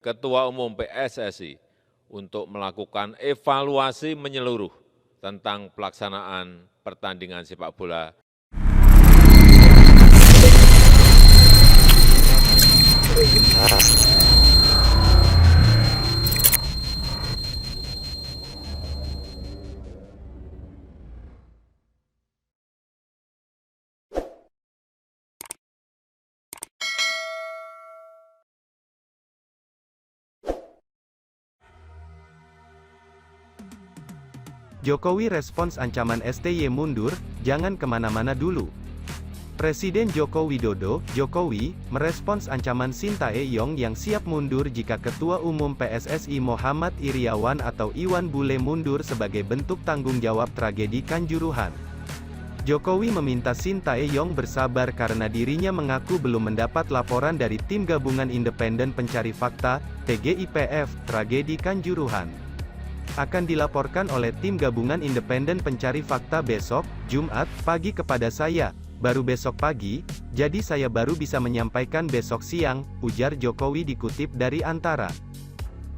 Ketua Umum PSSI untuk melakukan evaluasi menyeluruh tentang pelaksanaan pertandingan sepak bola. Jokowi respons ancaman STY mundur, jangan kemana-mana dulu. Presiden Joko Widodo, Jokowi, merespons ancaman Sintayong yang siap mundur jika Ketua Umum PSSI Muhammad Iryawan atau Iwan Bule mundur sebagai bentuk tanggung jawab tragedi Kanjuruhan. Jokowi meminta Sintayong bersabar karena dirinya mengaku belum mendapat laporan dari Tim Gabungan Independen Pencari Fakta, TGIPF, tragedi Kanjuruhan. Akan dilaporkan oleh Tim Gabungan Independen Pencari Fakta besok, Jumat, pagi kepada saya, baru besok pagi, jadi saya baru bisa menyampaikan besok siang, ujar Jokowi dikutip dari Antara.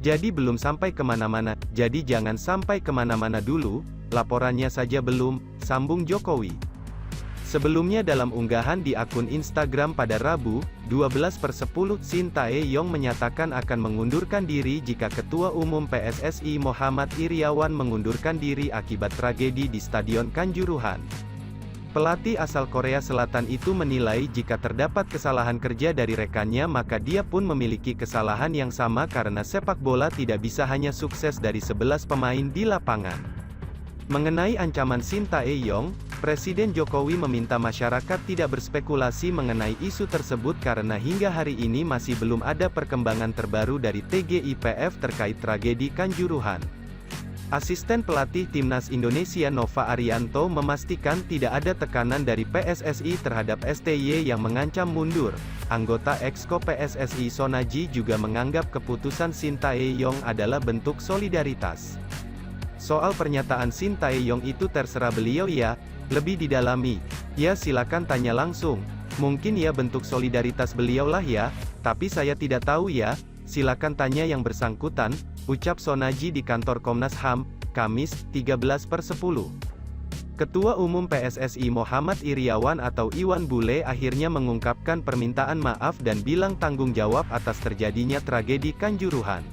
Jadi belum sampai kemana-mana, jadi jangan sampai kemana-mana dulu, laporannya saja belum, sambung Jokowi. Sebelumnya dalam unggahan di akun Instagram pada Rabu, 12/10, Sintayong menyatakan akan mengundurkan diri jika Ketua Umum PSSI Muhammad Iryawan mengundurkan diri akibat tragedi di Stadion Kanjuruhan. Pelatih asal Korea Selatan itu menilai jika terdapat kesalahan kerja dari rekannya maka dia pun memiliki kesalahan yang sama karena sepak bola tidak bisa hanya sukses dari 11 pemain di lapangan. Mengenai ancaman Sintayong, Presiden Jokowi meminta masyarakat tidak berspekulasi mengenai isu tersebut karena hingga hari ini masih belum ada perkembangan terbaru dari TGIPF terkait tragedi Kanjuruhan. Asisten pelatih Timnas Indonesia Nova Arianto memastikan tidak ada tekanan dari PSSI terhadap STY yang mengancam mundur. Anggota Exco PSSI Sonaji juga menganggap keputusan Sintayong adalah bentuk solidaritas. Soal pernyataan Sintayong itu terserah beliau ya, lebih didalami. Ya silakan tanya langsung. Mungkin ya bentuk solidaritas beliau lah ya, tapi saya tidak tahu ya, silakan tanya yang bersangkutan, ucap Sonaji di kantor Komnas HAM, Kamis, 13/10. Ketua Umum PSSI Muhammad Iryawan atau Iwan Bule akhirnya mengungkapkan permintaan maaf dan bilang tanggung jawab atas terjadinya tragedi Kanjuruhan.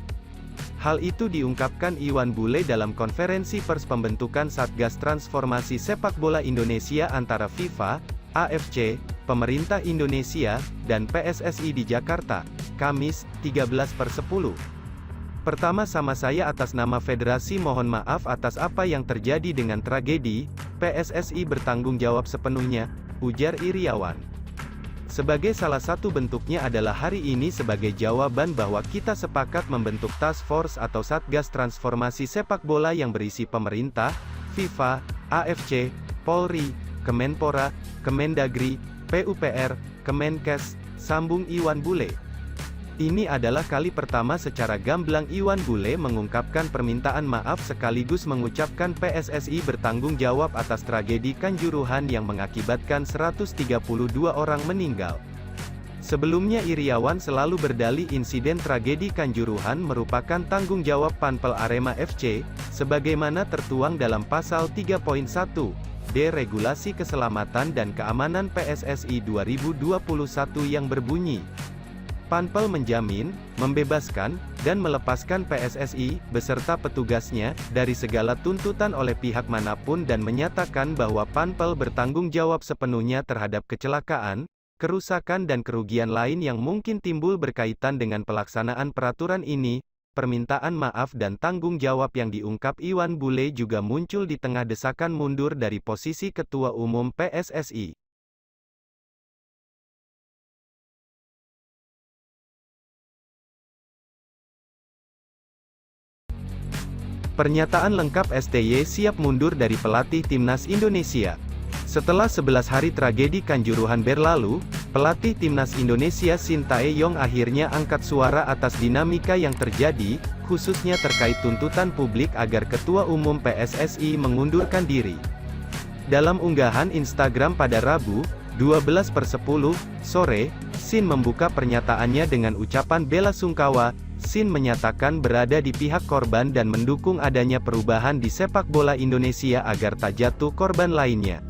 Hal itu diungkapkan Iwan Bule dalam konferensi pers pembentukan Satgas Transformasi Sepak Bola Indonesia antara FIFA, AFC, pemerintah Indonesia, dan PSSI di Jakarta, Kamis, 13/10. Pertama-sama saya atas nama federasi mohon maaf atas apa yang terjadi dengan tragedi, PSSI bertanggung jawab sepenuhnya, ujar Iryawan. Sebagai salah satu bentuknya adalah hari ini sebagai jawaban bahwa kita sepakat membentuk task force atau Satgas Transformasi Sepak Bola yang berisi pemerintah, FIFA, AFC, Polri, Kemenpora, Kemendagri, PUPR, Kemenkes, sambung Iwan Bule. Ini adalah kali pertama secara gamblang Iwan Bule mengungkapkan permintaan maaf sekaligus mengucapkan PSSI bertanggung jawab atas tragedi Kanjuruhan yang mengakibatkan 132 orang meninggal. Sebelumnya Iryawan selalu berdalih insiden tragedi Kanjuruhan merupakan tanggung jawab Panpel Arema FC, sebagaimana tertuang dalam pasal 3.1 D Regulasi Keselamatan dan Keamanan PSSI 2021 yang berbunyi, Panpel menjamin, membebaskan, dan melepaskan PSSI, beserta petugasnya, dari segala tuntutan oleh pihak manapun dan menyatakan bahwa Panpel bertanggung jawab sepenuhnya terhadap kecelakaan, kerusakan dan kerugian lain yang mungkin timbul berkaitan dengan pelaksanaan peraturan ini. Permintaan maaf dan tanggung jawab yang diungkap Iwan Bule juga muncul di tengah desakan mundur dari posisi Ketua Umum PSSI. Pernyataan lengkap STY siap mundur dari pelatih Timnas Indonesia. Setelah 11 hari tragedi Kanjuruhan berlalu, pelatih Timnas Indonesia Sintayong akhirnya angkat suara atas dinamika yang terjadi, khususnya terkait tuntutan publik agar Ketua Umum PSSI mengundurkan diri. Dalam unggahan Instagram pada Rabu, 12/10, sore, Sin membuka pernyataannya dengan ucapan bela sungkawa, Sin menyatakan berada di pihak korban dan mendukung adanya perubahan di sepak bola Indonesia agar tak jatuh korban lainnya.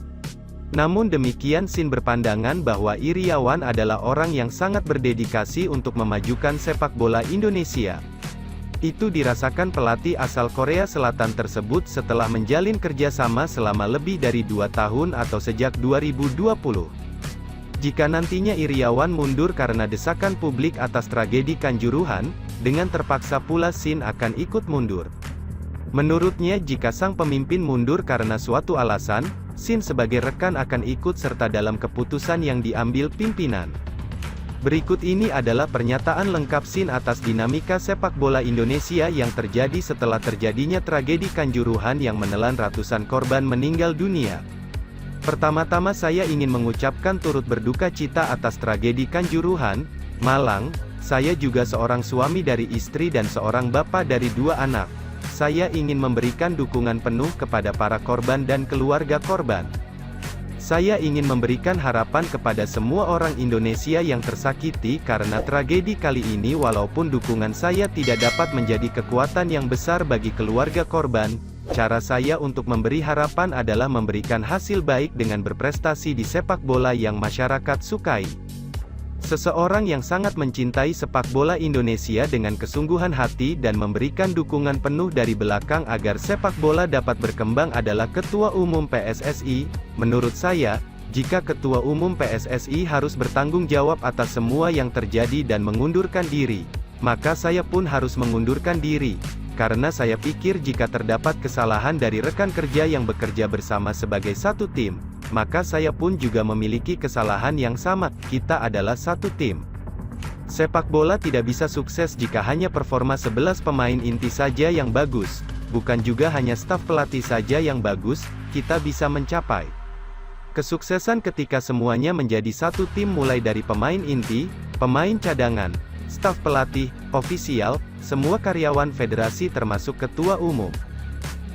Namun demikian Sin berpandangan bahwa Iriawan adalah orang yang sangat berdedikasi untuk memajukan sepak bola Indonesia. Itu dirasakan pelatih asal Korea Selatan tersebut setelah menjalin kerjasama selama lebih dari 2 tahun atau sejak 2020. Jika nantinya Iriawan mundur karena desakan publik atas tragedi Kanjuruhan, dengan terpaksa pula Sin akan ikut mundur. Menurutnya jika sang pemimpin mundur karena suatu alasan, Sin sebagai rekan akan ikut serta dalam keputusan yang diambil pimpinan. Berikut ini adalah pernyataan lengkap Sin atas dinamika sepak bola Indonesia yang terjadi setelah terjadinya tragedi Kanjuruhan yang menelan ratusan korban meninggal dunia. Pertama-tama saya ingin mengucapkan turut berduka cita atas tragedi Kanjuruhan, Malang. Saya juga seorang suami dari istri dan seorang bapak dari 2 anak. Saya ingin memberikan dukungan penuh kepada para korban dan keluarga korban. Saya ingin memberikan harapan kepada semua orang Indonesia yang tersakiti karena tragedi kali ini. Walaupun dukungan saya tidak dapat menjadi kekuatan yang besar bagi keluarga korban, cara saya untuk memberi harapan adalah memberikan hasil baik dengan berprestasi di sepak bola yang masyarakat sukai. Seseorang yang sangat mencintai sepak bola Indonesia dengan kesungguhan hati dan memberikan dukungan penuh dari belakang agar sepak bola dapat berkembang adalah Ketua Umum PSSI. Menurut saya, jika Ketua Umum PSSI harus bertanggung jawab atas semua yang terjadi dan mengundurkan diri, maka saya pun harus mengundurkan diri. Karena saya pikir jika terdapat kesalahan dari rekan kerja yang bekerja bersama sebagai satu tim, maka saya pun juga memiliki kesalahan yang sama. Kita adalah satu tim. Sepak bola tidak bisa sukses jika hanya performa 11 pemain inti saja yang bagus, bukan juga hanya staf pelatih saja yang bagus. Kita bisa mencapai kesuksesan ketika semuanya menjadi satu tim, mulai dari pemain inti, pemain cadangan, staf pelatih, ofisial, semua karyawan federasi termasuk ketua umum.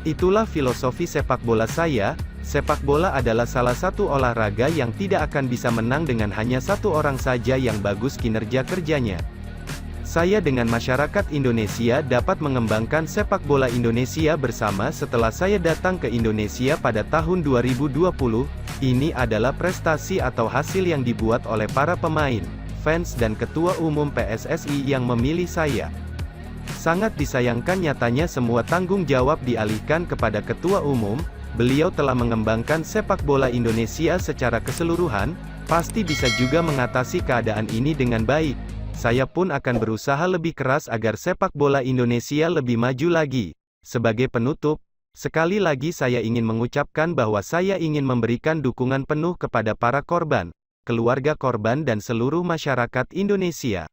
Itulah filosofi sepak bola saya. Sepak bola adalah salah satu olahraga yang tidak akan bisa menang dengan hanya satu orang saja yang bagus kinerja kerjanya. Saya dengan masyarakat Indonesia dapat mengembangkan sepak bola Indonesia bersama. Setelah saya datang ke Indonesia pada tahun 2020, ini adalah prestasi atau hasil yang dibuat oleh para pemain, fans dan ketua umum PSSI yang memilih saya. Sangat disayangkan nyatanya semua tanggung jawab dialihkan kepada ketua umum. Beliau telah mengembangkan sepak bola Indonesia secara keseluruhan, pasti bisa juga mengatasi keadaan ini dengan baik. Saya pun akan berusaha lebih keras agar sepak bola Indonesia lebih maju lagi. Sebagai penutup, sekali lagi saya ingin mengucapkan bahwa saya ingin memberikan dukungan penuh kepada para korban, keluarga korban dan seluruh masyarakat Indonesia.